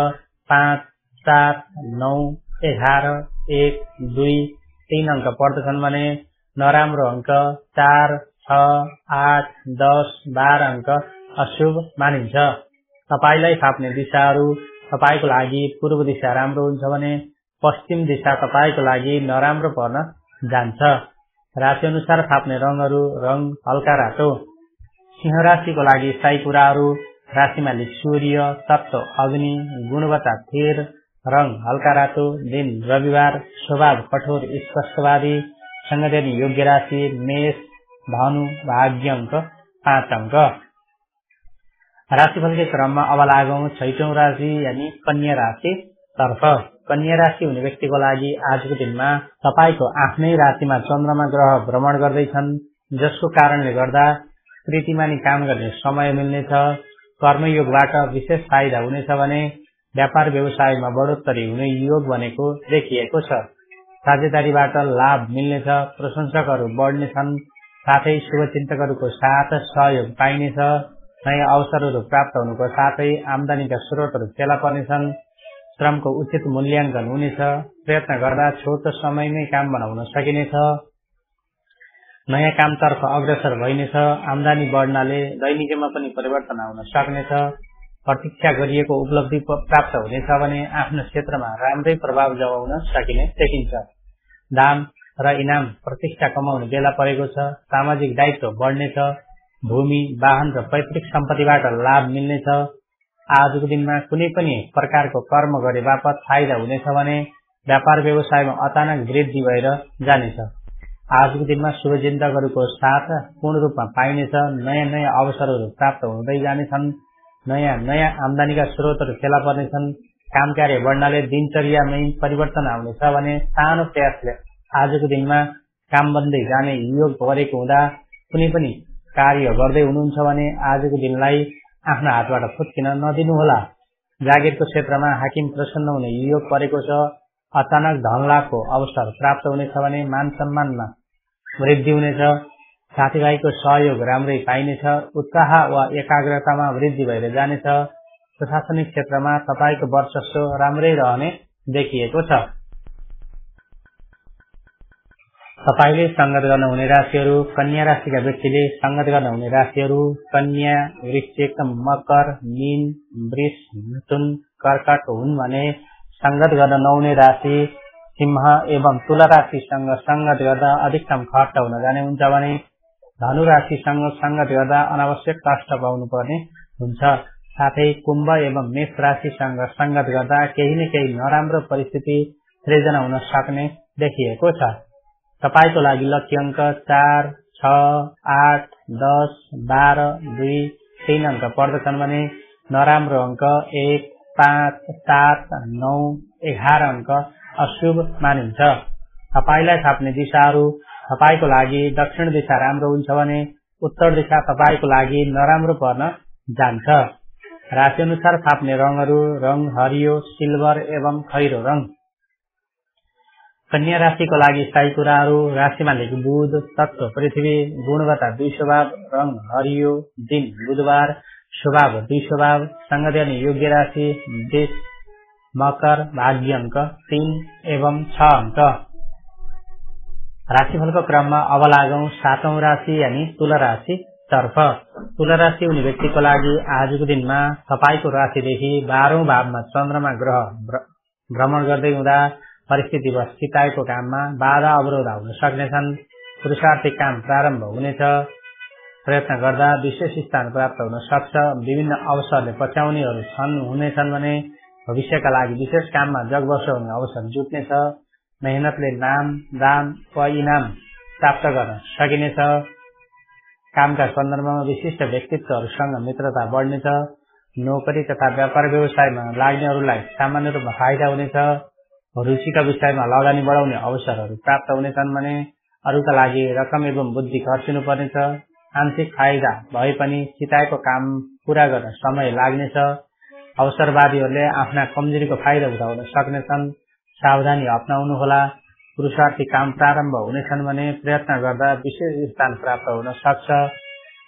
5, 7, 9, 11, 1, 2, 3 अंक पर्दछन् भने नराम्रो अंक 4, 6, 8, 10, 12 अंक अशुभ मानिन्छ। तपाईलाई फाप्ने दिशाहरू तपाईको लागि पूर्व दिशा राम्रो हुन्छ भने पश्चिम दिशा तपाईको लागि नराम्रो पर्न जान्छ। राशि अनुसार फाप्ने रंगहरू रंग हल्का रातो। सिंह राशिको लागि स्थायी कुराहरू राशि मालिक सूर्य, तत्व अग्नि, गुणवत्ता स्थिर, रंग हल्का रातो, दिन रविवार, स्वभाव कठोर स्पष्टवादी, संगठन योग्य राशि मेष, धनु, भाग्य अंक 5 अंक। राशिफल के क्रममा अब लागौं 6औं राशि यानी कन्या राशि तर्फ। कन्या राशि हुने व्यक्तिको लागि आजको दिनमा तपाईको आफ्नै राशिमा चन्द्रमा ग्रह भ्रमण गर्दैछन्, जसको कारणले गर्दा प्रीतिमानी काम गर्ने समय मिल्नेछ। कर्मयोगबाट विशेष फाइदा हुनेछ भने व्यापार व्यवसायमा बढोत्तरी हुने योग बनेको देखिएको छ। साझेदारीबाट लाभ मिल्नेछ। प्रशंसकहरू बढ्नेछन्। साथै शुभचिन्तकहरूको साथ सहयोग पाइनेछ। नयाँ अवसरहरू प्राप्त हुनुको साथै आमदानीका स्रोतहरू फेला पर्नेछन्। श्रमको उचित मूल्याङ्कन हुनेछ। प्रयत्न गर्दा छोटो समयमै काम बनाउन सकिनेछ। नयाँ कामतर्फ अग्रसर भइनेछ। आमदानी बढ्नाले दैनिकीमा पनि परिवर्तन आउन सक्नेछ। प्रतीक्षा गरिएको उपलब्धि प्राप्त हुनेछ भने आफ्नो क्षेत्रमा राम्रै प्रभाव जमाउन सकिने देखिन्छ। दान र इनाम प्रतिष्ठा कमाउने बेला परेको छ। सामाजिक दायित्व बढ्नेछ। भूमि, वाहन र पैतृक सम्पत्तिबाट लाभ मिल्नेछ। आजको दिनमा कुनै पनि प्रकारको कर्म गरे बापत फाइदा हुनेछ भने व्यापार व्यवसायमा अचानक वृद्धि भएर जानेछ। आजको दिनमा शुभचिन्तकहरूको साथ पूर्ण रूपमा पाइनेछ। नयाँ नयाँ अवसरहरू प्राप्त हुँदै जानेछन्। नयाँ नयाँ आमदानीका स्रोतहरू फेला पर्नेछन्। काम कार्य बढ्नाले दिनचर्यामै परिवर्तन आउनेछ भने सानो प्रयासले आजको दिनमा काम बन्दै जाने योग परेको हुँदा कुनै पनि कार्य गर्दै हुनुहुन्छ भने आजको दिनलाई आफ्नो हातबाट फुत्किन नदिनुहोला। जागिरको क्षेत्रमा हाकिम प्रसन्न हुने योग परेको छ। अचानक धन लाभको अवसर प्राप्त हुनेछ भने मान सम्मानमा वृद्धि हुनेछ। साथीभाइको सहयोग राम्रै पाइनेछ। उत्साह वा एकाग्रतामा वृद्धि भएर जानेछ। प्रशासनिक क्षेत्रमा तपाईको वर्चस्व राम्रै रहने देखिएको छ। तपाईले संगत गर्न हुने राशिहरू कन्या राशिका व्यक्तिले संगत गर्न हुने राशिहरू कन्या, वृश्चिक, मकर, मीन, वृष, मिथुन, कर्कट हुन् भने संगत गर्न नहुने राशि सिंह एवं तुला राशिसँग संगत गर्दा अधिकतम खर्च हुन जाने हुन्छ भने धनु राशिसँग संगत गर्दा अनावश्यक कष्ट पाउनु पर्ने हुन्छ। साथै कुम्भ एवं मेष राशिसँग संगत गर्दा केही न केही नराम्रो परिस्थिति सृजना हुन सक्ने देखिएको छ। तपाईको लागि लकी अंक 4, 6, 8, 10, 12, 2, 3 अंक पर्दछन् भने नराम्रो अंक 1, 5, 7, 9, 11 अंक अशुभ मानिन्छ। तपाईलाई थाप्ने दिशाहरू तपाईको लागि दक्षिण दिशा राम्रो हुन्छ भने उत्तर दिशा तपाईको लागि नराम्रो पर्न जान्छ। राशि अनुसार थाप्ने रंगहरू रंग हरियो, सिल्भर एवं खैरो रंग। कन्या राशिको लागि स्थायी कुराहरू राशिमा लेख बुध, तत्व पृथ्वी, गुणवत्ता 2 स्वभाव, रंग हरियो, दिन बुधबार, स्वभाव 2 स्वभाव, संगत गर्ने योग्य राशि वृष, मकर, भाग्य अंक 3 एवं 6 अंक। राशिफलको क्रममा अब लागौं 7औं राशि यानी तुला राशि तर्फ। तुला राशि हुने व्यक्तिको लागि आजको दिनमा तपाईको राशिदेखि 12औं भावमा चन्द्रमा ग्रह भ्रमण गर्दै हुँदा परिस्थितिवश चिताएको काममा बाधा अवरोध आउन सक्नेछन्। पुरुषार्थिक काम प्रारम्भ हुनेछ। प्रयत्न गर्दा विशेष स्थान प्राप्त हुन सक्छ। विभिन्न अवसरले पछ्याउनेहरू हुनेछन् भने भविष्यका लागि विशेष काममा जगबस हुने अवसर जुट्नेछ। मेहनतले नाम, दाम वा इनाम प्राप्त गर्न सकिनेछ। कामका सन्दर्भमा विशिष्ट व्यक्तित्वहरूसँग मित्रता बढ्नेछ। नोकरी तथा व्यापार व्यवसायमा लाग्नेहरूलाई सामान्य रूपमा फाइदा हुनेछ। रुचिका विषयमा लगानी बढाउने अवसरहरू प्राप्त हुनेछन् भने अरूका लागि रकम एवं बुद्धि खर्चिनु पर्नेछ। आंशिक फाइदा भए पनि चिताएको काम पूरा गर्न समय लाग्नेछ। अवसरवादीहरूले आफ्ना कमजोरीको फाइदा उठाउन सक्नेछन्। सावधानी अपनाउनुहोला। पुरुषार्थिक काम प्रारम्भ हुनेछन् भने प्रयत्न गर्दा विशेष स्थान प्राप्त हुन सक्छ।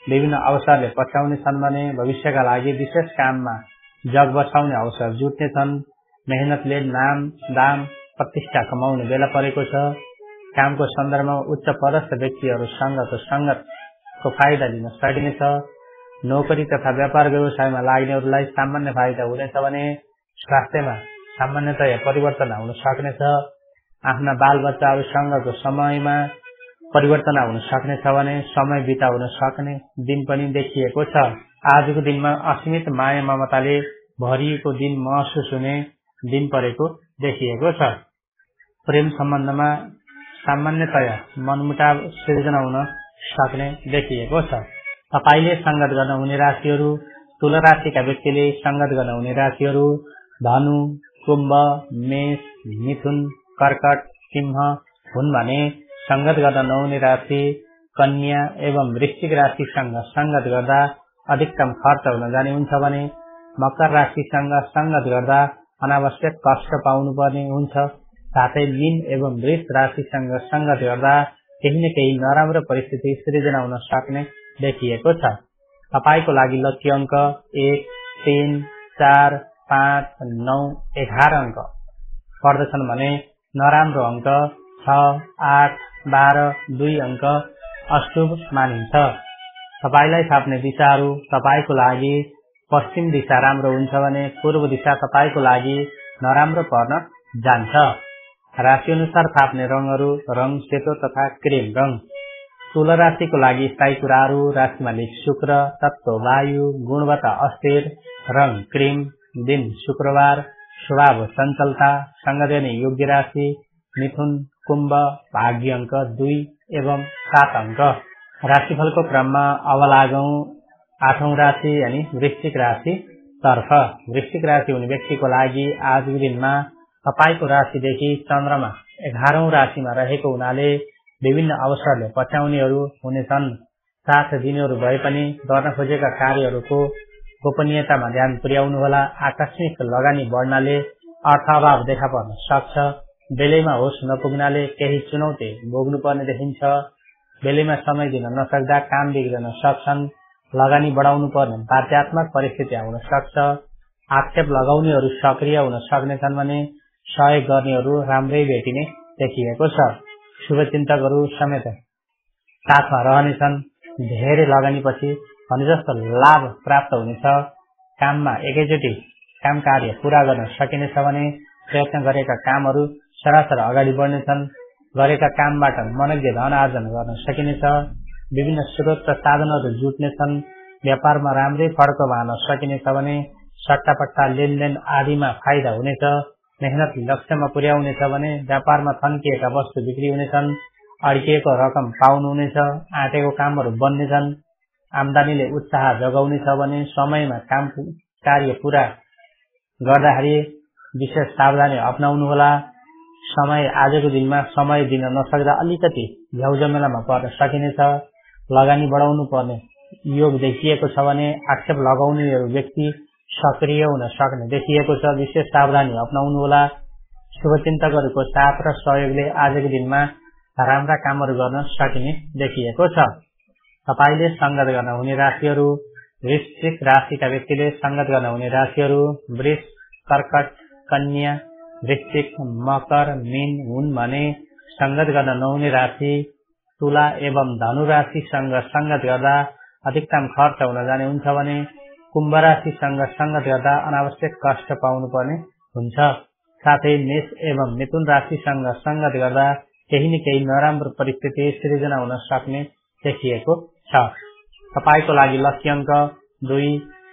विभिन्न अवसरले पछ्याउनेछन् भने भविष्यका लागि विशेष काममा जग बसाउने अवसर जुट्नेछन्। मेहनतले नाम, दाम, प्रतिष्ठा कमाउने बेला परेको छ। कामको सन्दर्भमा उच्च पदस्थ व्यक्तिहरूसँगको संगतको फाइदा लिन सकिनेछ। नोकरी तथा व्यापार व्यवसायमा लाग्नेहरूलाई सामान्य फाइदा हुनेछ भने स्वास्थ्यमा सामान्यतया परिवर्तन आउन सक्नेछ। आफ्ना बालबच्चाहरूसँगको समयमा परिवर्तन आउन सक्नेछ भने समय बिताउन सक्ने दिन पनि देखिएको छ। आजको दिनमा असीमित माया ममताले भरिएको दिन महसुस हुने दिन परेको देखिएको छ। प्रेम सम्बन्धमा सामान्यतया मनमुटाव सृजना हुन सक्ने देखिएको छ। तपाईले संगत गर्न हुने राशिहरू तुला राशिका व्यक्तिले संगत गर्न हुने राशिहरू धनु, कुम्भ, मेष, मिथुन, कर्कट, सिंह हुन् भने संगत गर्न नहुने राशि कन्या एवं वृश्चिक राशिसँग संगत गर्दा अधिकतम खर्च हुन जाने हुन्छ भने मकर राशिसँग संगत गर्दा अनावश्यक कष्ट पाउनु पर्ने हुन्छ। साथै मीन एवं वृष राशिसँग संगत गर्दा केही न केही नराम्रो परिस्थिति सृजना हुन सक्ने देखिएको छ। तपाईको लागि लकी अंक 1, 3, 4, 5, 9, 11 अंक पर्दछन् भने नराम्रो अंक 6, 8, 12, 2 अंक अशुभ मानिन्छ। तपाईलाई थाप्ने दिशाहरू तपाईको लागि पश्चिम दिशा राम्रो हुन्छ भने पूर्व दिशा तपाईको लागि नराम्रो पर्न जान्छ। राशि अनुसार थाप्ने रंगहरू रंग सेतो तथा क्रीम रंग। तुला राशिको लागि स्थायी कुराहरू राशिमा लेख शुक्र, तत्व वायु, गुणवत्ता अस्थिर, रंग क्रीम, दिन शुक्रबार, स्वभाव चञ्चलता, संगत गर्ने योग्य राशि मिथुन, कुम्भ, भाग्य अंक 2 एवं 7 अंक। राशिफलको क्रममा अब लागौं 8औं राशि यानी वृश्चिक राशि तर्फ। वृश्चिक राशि हुने व्यक्तिको लागि आजको दिनमा तपाईको राशिदेखि चन्द्रमा 11औं राशिमा रहेको हुनाले विभिन्न अवसरले पछ्याउनेहरू हुनेछन्। साथ दिनेहरू भए पनि गर्न खोजेका कार्यहरूको गोपनीयतामा ध्यान पुर्याउनुहोला। आकस्मिक लगानी बढ्नाले अर्थाभाव देखा पर्न सक्छ। बेलैमा होस नपुग्नाले केही चुनौती भोग्नुपर्ने देखिन्छ। बेलैमा समय दिन नसक्दा काम बिग्रन सक्छन्। लगानी बढाउनु पर्ने बाध्यात्मक परिस्थिति आउन सक्छ। आक्षेप लगाउनेहरू सक्रिय हुन सक्नेछन् भने सहयोग गर्नेहरू राम्रै भेटिने देखिएको छ। शुभचिन्तकहरू समेत साथमा रहनेछन्। धेरै लगानीपछि भने जस्तो लाभ प्राप्त हुनेछ। काममा एकैचोटि काम कार्य पूरा गर्न सकिनेछ भने प्रयत्न गरेका कामहरू सरासर अगाडि बढ्नेछन्। गरेका कामबाट मनज्ञ धन आर्जन गर्न सकिनेछ। विभिन्न स्रोत र साधनहरू जुट्नेछन्। व्यापारमा राम्रै फड्को पार्न सकिनेछ भने सट्टापट्टा लेनदेन आदिमा फाइदा हुनेछ। मेहनत लक्ष्यमा पुर्याउनेछ भने व्यापारमा थन्किएका वस्तु बिक्री हुनेछन्। अड्किएको रकम पाउनुहुनेछ। आँटेको कामहरू बन्नेछन्। आम्दानीले उत्साह जगाउनेछ भने समयमा काम कार्य पूरा गर्दाखेरि विशेष सावधानी अपनाउनुहोला। समय आजको दिनमा समय दिन नसक्दा अलिकति झ्याउझमेलामा पर्न सकिनेछ। लगानी बढाउनु पर्ने योग देखिएको छ भने आक्षेप लगाउनेहरू व्यक्ति सक्रिय हुन सक्ने देखिएको छ। विशेष सावधानी अपनाउनुहोला। शुभचिन्तकहरूको साथ र सहयोगले आजको दिनमा राम्रा कामहरू गर्न सकिने देखिएको छ। तपाईले संगत गर्न हुने राशिहरू वृश्चिक राशिका व्यक्तिले संगत गर्न हुने राशिहरू वृष, कर्कट, कन्या, वृश्चिक, मकर, मीन हुन् भने संगत गर्न नहुने राशि तुला एवं धनु राशिसँग संगत गर्दा अधिकतम खर्च हुन जाने हुन्छ भने कुम्भ राशिसँग संगत गर्दा अनावश्यक कष्ट पाउनु पर्ने हुन्छ। साथै मेष एवं मिथुन राशिसँग संगत गर्दा केही न केही नराम्रो परिस्थिति सृजना हुन सक्ने देखिएको छ। तपाईको लागि लकी अंक 2,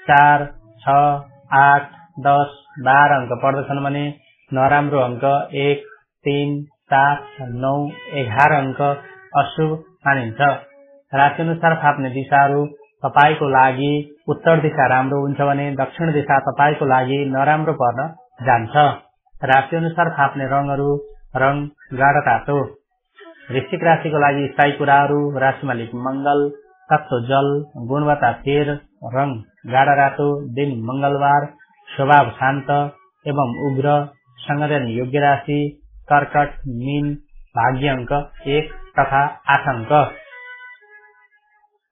4, 6, 8, 10, 12 अंक पर्दछन् भने नराम्रो अंक 1, 3, 7, 9, 11 अंक अशुभ मानिन्छ। राशि अनुसार फाप्ने दिशाहरू तपाईको लागि उत्तर दिशा राम्रो हुन्छ भने दक्षिण दिशा तपाईको लागि नराम्रो पर्न जान्छ। राशि अनुसार फाप्ने रंगहरू रंग गाढा तातो। वृश्चिक राशिको लागि स्थायी कुराहरू राशि मालिक मंगल, तत्व जल, गुणवत्ता तेल, रंग गाढा रातो, दिन मंगलबार, स्वभाव शान्त एवं उग्र, संगठन योग्य राशि कर्कट, मीन, भाग्य अंक 1 तथा 8 अंक।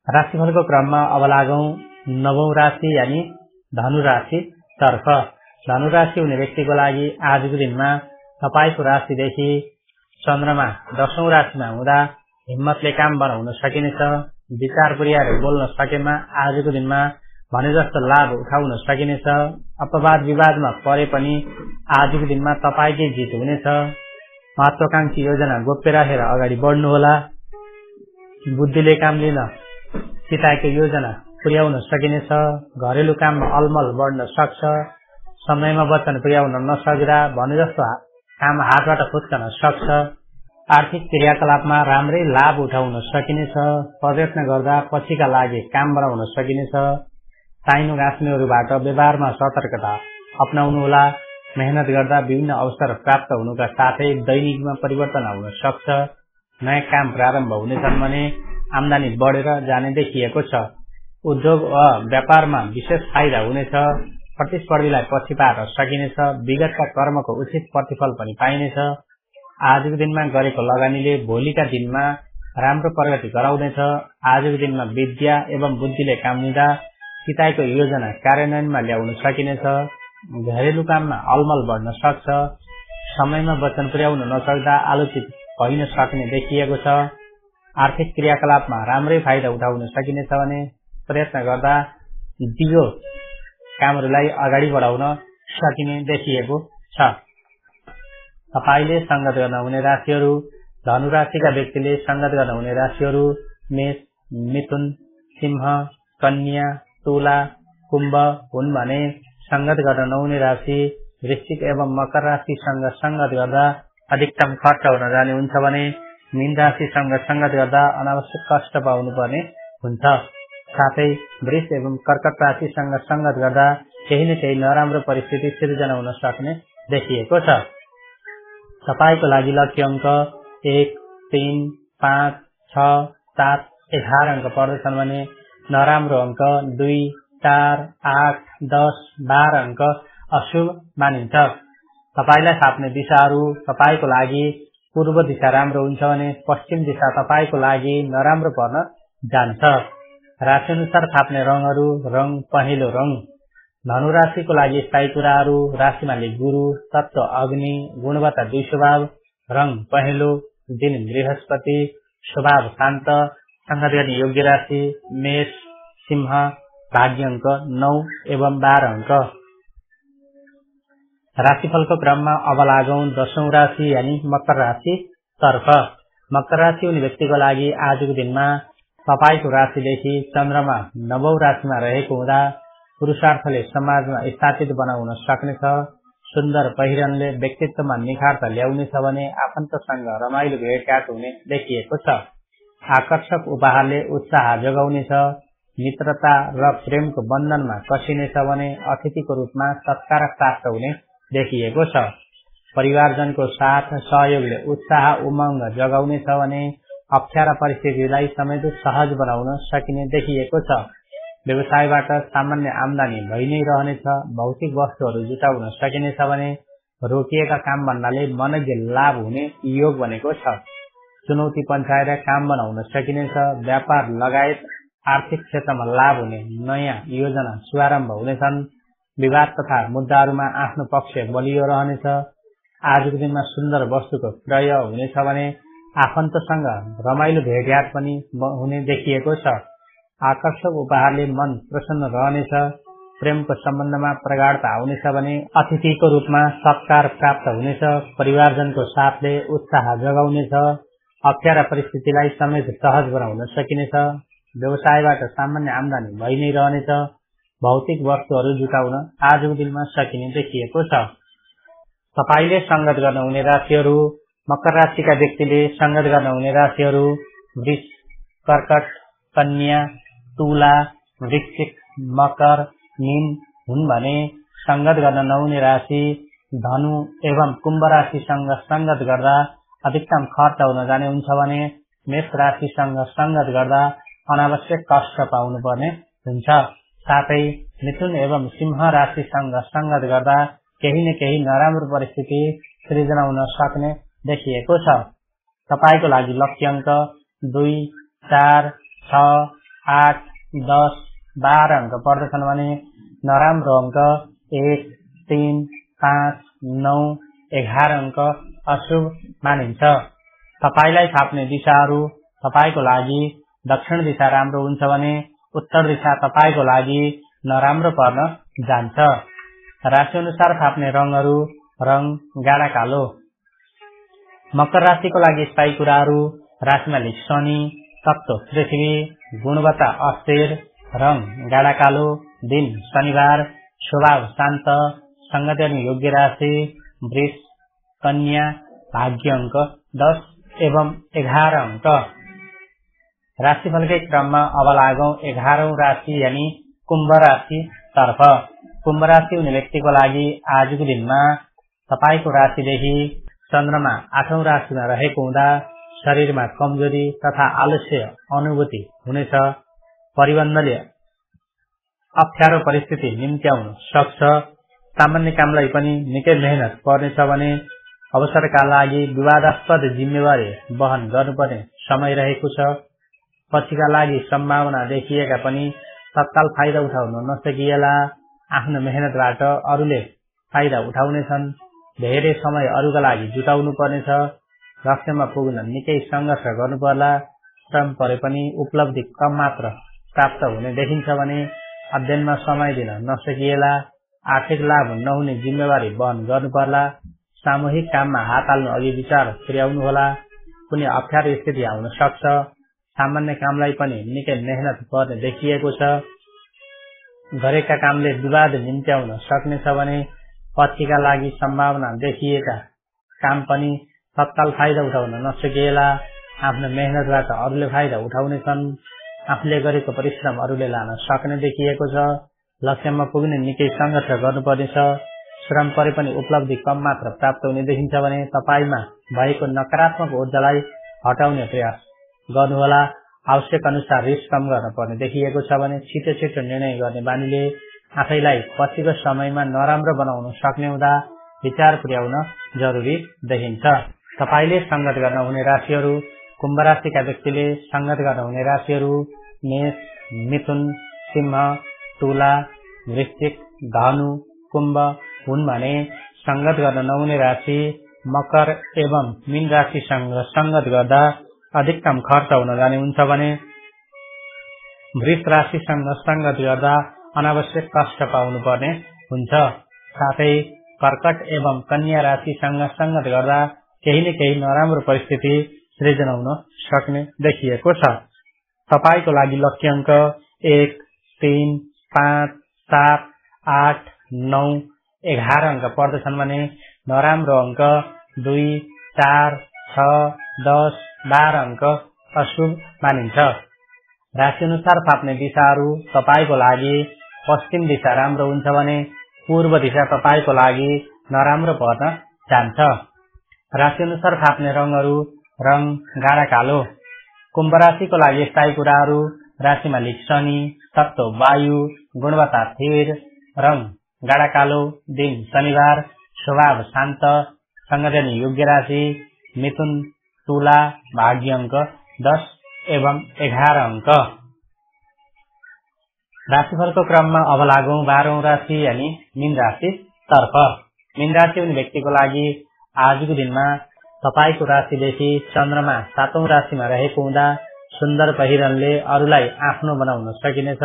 राशिफलको क्रममा अब लागौं 9औं राशि यानी धनु राशि तर्फ। धनु राशि हुने व्यक्तिको लागि आजको दिनमा तपाईको राशिदेखि चन्द्रमा 10औं राशिमा हुँदा हिम्मतले काम बनाउन सकिनेछ। विचार पुर्याएर बोल्न सकेमा आजको दिनमा भने जस्तो लाभ उठाउन सकिनेछ। अपवाद विवादमा परे पनि आजको दिनमा तपाईकै जित हुनेछ। महत्वाकांक्षी योजना गोप्य राखेर अगाडि बढ्नुहोला। बुद्धिले काम लिन चिताएको योजना पुर्याउन सकिनेछ। घरेलु काममा अलमल बढ्न सक्छ। समयमा वचन पुर्याउन नसक्दा भने जस्तो काम हातबाट फुत्कन सक्छ। आर्थिक क्रियाकलापमा राम्रै लाभ उठाउन सकिनेछ। प्रयत्न गर्दा पछिका लागि काम बनाउन सकिनेछ। साइनो गाँच्नेहरूबाट व्यवहारमा सतर्कता अपनाउनुहोला। मेहनत गर्दा विभिन्न अवसर प्राप्त हुनुका साथै दैनिकमा परिवर्तन आउन सक्छ। नयाँ काम प्रारम्भ हुनेछन् भने आम्दानी बढेर जाने देखिएको छ। उद्योग वा व्यापारमा विशेष फाइदा हुनेछ। प्रतिस्पर्धीलाई पछि पार्न सकिनेछ। विगतका कर्मको उचित प्रतिफल पनि पाइनेछ। आजको दिनमा गरेको लगानीले भोलिका दिनमा राम्रो प्रगति गराउनेछ। आजको दिनमा विद्या एवं बुद्धिले काम लिँदा चिताएको योजना कार्यान्वयनमा ल्याउन सकिनेछ। घरेलु काममा अलमल बढ्न सक्छ। समयमा वचन पुर्याउन नसक्दा आलोचित भइन सक्ने देखिएको छ। आर्थिक क्रियाकलापमा राम्रै फाइदा उठाउन सकिनेछ भने प्रयत्न गर्दा दिगो कामहरूलाई अगाडि बढाउन सकिने देखिएको छ। तपाईले संगत गर्न हुने राशिहरू धनु राशिका व्यक्तिले संगत गर्न हुने राशिहरू मेष, मिथुन, सिंह, कन्या, तुला, कुम्भ हुन् भने संगत गर्न नहुने राशि वृश्चिक एवं मकर राशिसँग संगत गर्दा अधिकतम खर्च हुन जाने हुन्छ भने मीन राशिसँग संगत गर्दा अनावश्यक कष्ट पाउनु पर्ने हुन्छ। साथै वृष एवं कर्कट राशिसँग संगत गर्दा केही न केही नराम्रो परिस्थिति सिर्जना हुन सक्ने देखिएको छ। तपाईको लागि लकी अंक 1, 3, 5, 6, 7, 11 अंक पर्दछन् भने नराम्रो अंक 2, 4, 8, 10, 12 अंक अशुभ मानिन्छ। तपाईलाई थाप्ने दिशाहरू तपाईको लागि पूर्व दिशा राम्रो हुन्छ भने पश्चिम दिशा तपाईको लागि नराम्रो पर्न जान्छ। राशि अनुसार थाप्ने रङहरू रङ पहेँलो रङ। धनु राशिको लागि स्थायी कुराहरू राशिमा गुरु तत्व अग्नि गुणवत्ता 2 स्वभाव रङ पहेँलो दिन बृहस्पति स्वभाव शान्त संगत गर्ने योग्य राशि मेष सिंह भाग्य अंक 9 एवं 12 अंक। राशिफलको क्रममा अब लागौं 10औं राशि यानी मकर राशि तर्फ। मकर राशि हुने व्यक्तिको लागि आजको दिनमा तपाईको राशिदेखि चन्द्रमा 9औं राशिमा रहेको हुँदा पुरुषार्थले समाजमा स्थापित बनाउन सक्नेछ। सुन्दर पहिरनले व्यक्तित्वमा निखार त ल्याउनेछ भने आफन्तसँग रमाइलो भेटघाट हुने देखिएको छ। आकर्षक उपहारले उत्साह जगाउनेछ। मित्रता र प्रेमको बन्धनमा कसिनेछ भने अतिथिको रूपमा सत्कार प्राप्त हुने देखिएको छ। परिवारजनको साथ सहयोगले उत्साह उमंग जगाउनेछ भने अप्ठ्यारा परिस्थितिलाई समेत सहज बनाउन सकिने देखिएको छ। व्यवसायबाट सामान्य आमदानी भइ नै रहनेछ। भौतिक वस्तुहरू जुटाउन सकिनेछ भने रोकिएका काम भन्नाले मनज्ञ लाभ हुने योग बनेको छ। चुनौती पन्छाएर काम बनाउन सकिनेछ। व्यापार लगायत आर्थिक क्षेत्रमा लाभ हुने नयाँ योजना शुभारम्भ हुनेछन्। विवाद तथा मुद्दाहरूमा आफ्नो पक्ष बलियो रहनेछ। आजको दिनमा सुन्दर वस्तुको क्रय हुनेछ भने आफन्तसँग रमाइलो भेटघाट पनि हुने देखिएको छ। आकर्षक उपहारले मन प्रसन्न रहनेछ। प्रेमको सम्बन्धमा प्रगाढता आउनेछ भने अतिथिको रूपमा सत्कार प्राप्त हुनेछ। परिवारजनको साथले उत्साह जगाउनेछ। अप्ठ्यारा परिस्थितिलाई समेत सहज बनाउन सकिनेछ। व्यवसायबाट सामान्य आमदानी भइ नै रहनेछ। भौतिक वस्तुहरू जुटाउन आजको दिनमा सकिने देखिएको छ। तपाईले संगत गर्न हुने राशिहरू मकर राशिका व्यक्तिले संगत गर्न हुने राशिहरू वृष कर्कट कन्या तुला वृश्चिक मकर मीन हुन् भने संगत गर्न नहुने राशि धनु एवं कुम्भ राशिसँग संगत गर्दा अधिकतम खर्च हुन जाने हुन्छ भने मेष राशिसँग संगत गर्दा अनावश्यक कष्ट पाउनु पर्ने हुन्छ। साथै मिथुन एवं सिंह राशिसँग संगत गर्दा केही न केही नराम्रो परिस्थिति सृजना हुन सक्ने देखिएको छ। तपाईको लागि लकी अंक 2 4 6 8 10 12 अंक पर्दछन् भने नराम्रो अंक 1 3 5 9 11 अंक अशुभ मानिन्छ। तपाईलाई थाप्ने दिशाहरू तपाईको लागि दक्षिण दिशा राम्रो हुन्छ भने उत्तर दिशा तपाईको लागि नराम्रो पर्न जान्छ। राशि अनुसार थाप्ने रङहरू रङ गाढा कालो। मकर राशिको लागि स्थायी कुराहरू राशिमा शनि तत्व पृथ्वी गुणवत्ता अस्थिर रङ गाढा कालो दिन शनिबार स्वभाव शान्त संगत गर्ने योग्य राशि वृष कन्या भाग्य अंक 10 एवं 11 अंक। राशिफलकै क्रममा अब लागौं 11औं राशि यानी कुम्भ राशि तर्फ। कुम्भ राशि हुने व्यक्तिको लागि आजको दिनमा तपाईको राशिदेखि चन्द्रमा 8औं राशिमा रहेको हुँदा शरीरमा कमजोरी तथा आलस्य अनुभूति हुनेछ। परिबन्धले अप्ठ्यारो परिस्थिति निम्त्याउन सक्छ। सामान्य कामलाई पनि निकै मेहनत पर्नेछ भने अवसरका लागि विवादास्पद जिम्मेवारी वहन गर्नुपर्ने समय रहेको छ। पछिका लागि सम्भावना देखिएका पनि तत्काल फाइदा उठाउन नसकिएला। आफ्नो मेहनतबाट अरूले फाइदा उठाउनेछन्। धेरै समय अरूका लागि जुटाउनु पर्नेछ। लक्ष्यमा पुग्न निकै संघर्ष गर्नु पर्ला। श्रम परे पनि उपलब्धि कम मात्र प्राप्त हुने देखिन्छ भने अध्ययनमा समय दिन नसकिएला। आर्थिक लाभ नहुने जिम्मेवारी वहन गर्नु पर्ला। सामूहिक काममा हात हाल्नु अघि विचार पुर्याउनु होला। कुनै अप्ठ्यारो स्थिति आउन सक्छ। सामान्य कामलाई पनि निकै मेहनत पर्ने देखिएको छ। गरेका कामले विवाद निम्त्याउन सक्नेछ भने पछिका लागि सम्भावना देखिएका काम पनि तत्काल फाइदा उठाउन नसकिएला। आफ्नो मेहनतबाट अरूले फाइदा उठाउनेछन्। आफूले गरेको परिश्रम अरूले लान सक्ने देखिएको छ। लक्ष्यमा पुग्ने निकै संघर्ष गर्नुपर्नेछ। श्रम परे पनि उपलब्धि कम मात्र प्राप्त हुने देखिन्छ भने तपाईमा भएको नकारात्मक ऊर्जालाई हटाउने प्रयास गर्नुहोला। आवश्यक अनुसार रिस्क कम गर्न पर्ने देखिएको छ भने छिटो छिटो निर्णय गर्ने बानीले आफैलाई पछिको समयमा नराम्रो बनाउन सक्ने हुँदा विचार पुर्याउन जरुरी देखिन्छ। तपाईले संगत गर्न हुने राशिहरू: कुम्भ राशिका व्यक्तिले संगत गर्न हुने राशिहरू मेष, मिथुन, सिंह, तुला, वृश्चिक, धनु, कुम्भ हुन् भने संगत गर्न नहुने राशि मकर एवं मीन राशिसँग संगत गर्दा अधिकतम खर्च हुन जाने हुन्छ भने वृष राशिसँग संगत गर्दा अनावश्यक कष्ट पाउनु पर्ने हुन्छ। साथै कर्कट एवं कन्या राशिसँग संगत गर्दा केही न केही नराम्रो परिस्थिति सृजना हुन सक्ने देखिएको छ। तपाईको लागि लकी अंक 1, 3, 5, 7, 8, 9, 11 अंक पर्दछन् भने नराम्रो अंक 2, 4, 6, 10, 12 अंक अशुभ मानिन्छ। राशि अनुसार फाप्ने दिशाहरू: तपाईको लागि पश्चिम दिशा राम्रो हुन्छ भने पूर्व दिशा तपाईको लागि नराम्रो पर्न जान्छ। राशि अनुसार फाप्ने रंगहरू: रंग गाढा कालो। कुम्भ राशिको लागि स्थायी कुराहरू: राशिमा लिक शनि, तत्व वायु, गुणवत्ता स्थिर, रंग गाढा कालो, दिन शनिबार, स्वभाव शान्त, संगठन योग्य राशि मिथुन, तुला, भाग्य अंक 10 एवं 11 अंक। राशिफलको क्रममा अब लागौं 12औं राशि यानी मीन राशि तर्फ। मीन राशि हुने व्यक्तिको लागि आजको दिनमा तपाईको राशिदेखि चन्द्रमा 7औं राशिमा रहेको हुँदा सुन्दर पहिरनले अरूलाई आफ्नो बनाउन सकिनेछ।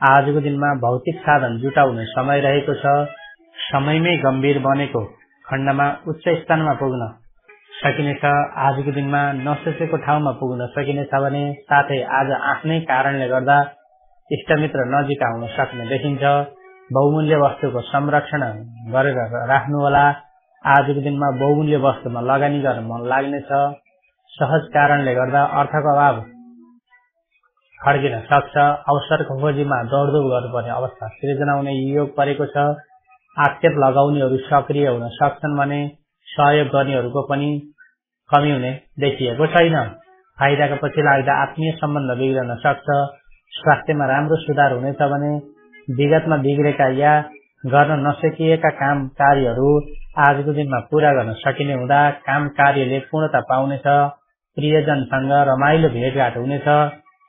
आजको दिनमा भौतिक साधन जुटाउने समय रहेको छ। समयमै गम्भीर बनेको खण्डमा उच्च स्थानमा पुग्न सकिनेछ। आजको दिनमा नसोचेको ठाउँमा पुग्न सकिनेछ भने साथै आज आफ्नै कारणले गर्दा इष्टमित्र नजिक आउन सक्ने देखिन्छ। बहुमूल्य वस्तुको संरक्षण गरेर राख्नुहोला। आजको दिनमा बहुमूल्य वस्तुमा लगानी गर्न मन लाग्नेछ। सहज कारणले गर्दा अर्थको अभाव खड्किन सक्छ। अवसरको खोजीमा दौडधुप गर्नुपर्ने अवस्था सृजना हुने योग परेको छ। आक्षेप लगाउनेहरू सक्रिय हुन सक्छन् भने सहयोग गर्नेहरूको पनि कमी हुने देखिएको छैन। फाइदाको पछि लाग्दा आत्मीय सम्बन्ध बिग्रन सक्छ। स्वास्थ्यमा राम्रो सुधार हुनेछ भने विगतमा बिग्रेका या गर्न नसकिएका काम कार्यहरू आजको दिनमा पूरा गर्न सकिने हुँदा काम कार्यले पूर्णता पाउनेछ। प्रियजनसँग रमाइलो भेटघाट हुनेछ।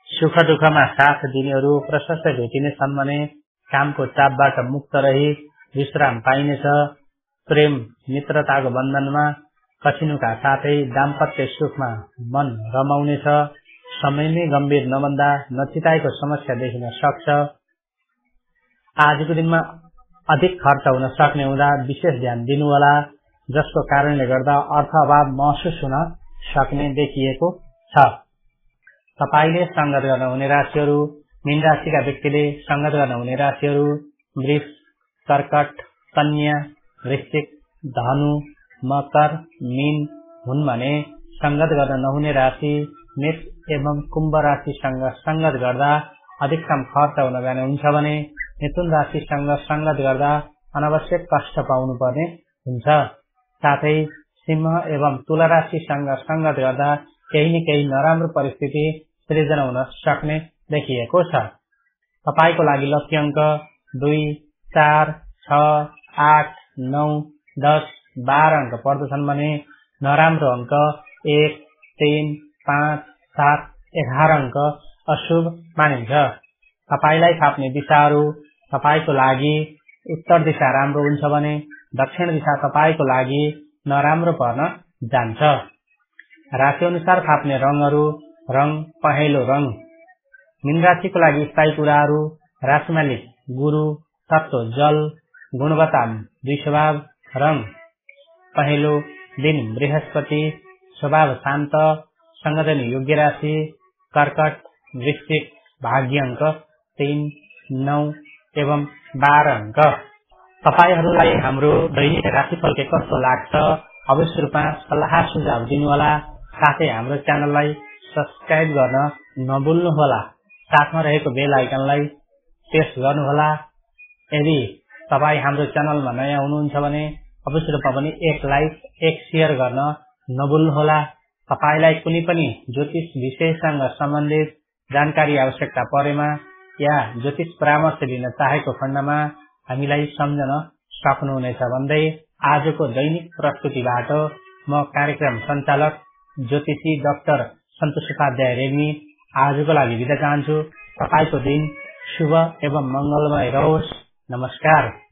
सुख दुःखमा साथ दिनेहरू प्रशस्त भेटिनेछन् भने कामको चापबाट मुक्त रही विश्राम पाइनेछ। प्रेम मित्रताको बन्धनमा कठिनुका साथै दाम्पत्य सुखमा मन रमाउनेछ। समयमै गम्भीर नबन्दा नचिताएको समस्या देखिन सक्छ। आजको दिनमा अधिक खर्च हुन सक्ने हुँदा विशेष ध्यान दिनुहोला, जसको कारणले गर्दा अर्थ अभाव महसुस हुन सक्ने देखिएको छ। तपाईले संगत गर्न हुने राशिहरू: मीन राशिका व्यक्तिले संगत गर्न हुने राशिहरू वृष, कर्कट, कन्या, वृश्चिक, धनु, मकर, मीन हुन् भने संगत गर्न नहुने राशि मेष एवं कुम्भ राशिसँग संगत गर्दा अधिकतम खर्च हुन जाने हुन्छ भने मिथुन राशिसँग संगत गर्दा अनावश्यक कष्ट पाउनु पर्ने हुन्छ। साथै सिंह एवं तुला राशिसँग संगत गर्दा केही न केही नराम्रो परिस्थिति सृजना हुन सक्ने देखिएको छ। तपाईको लागि लकी अंक 2, 4, 6, 8, 9, 10, 12 अंक पर्दछन् भने नराम्रो अंक 1, 3, 5, 7, 11 अंक अशुभ मानिन्छ। तपाईलाई फाप्ने दिशाहरू: तपाईको लागि उत्तर दिशा राम्रो हुन्छ भने दक्षिण दिशा तपाईको लागि नराम्रो पर्न जान्छ। राशि अनुसार फाप्ने रंगहरू: रंग पहेँलो रंग। मीन राशिको लागि स्थायी कुराहरू: राशिमा लिक गुरु, तत्व जल, गुणवत्ता द्विस्वभाव, रंग पहेँलो, दिन बृहस्पति, स्वभाव शान्त, संगठन योग्य राशि कर्कट, वृश्चिक, भाग्य अंक 3, 9 एवं 12 अंक। तपाईहरूलाई हाम्रो दैनिक राशिफल के कस्तो लाग्छ अवश्य रूपमा सल्लाह सुझाव दिनुहोला। साथै हाम्रो च्यानललाई सब्स्क्राइब गर्न नभुल्नुहोला। साथमा रहेको बेल आइकनलाई प्रेस गर्नुहोला। यदि तपाई हाम्रो च्यानलमा नयाँ हुनुहुन्छ भने अवश्य रूपमा पनि एक लाइक, एक शेयर गर्न नभुल्नुहोला। तपाईलाई कुनै पनि ज्योतिष विषयसँग सम्बन्धित जानकारी आवश्यकता परेमा या ज्योतिष परामर्श लिन चाहेको खण्डमा हामीलाई सम्झन सक्नुहुनेछ भन्दै आजको दैनिक प्रस्तुतिबाट म कार्यक्रम सञ्चालक ज्योतिषी डाक्टर सन्तोष उपाध्याय रेग्मी आजको लागि बिदा चाहन्छु। तपाईको दिन शुभ एवं मंगलमय रहोस्। नमस्कार।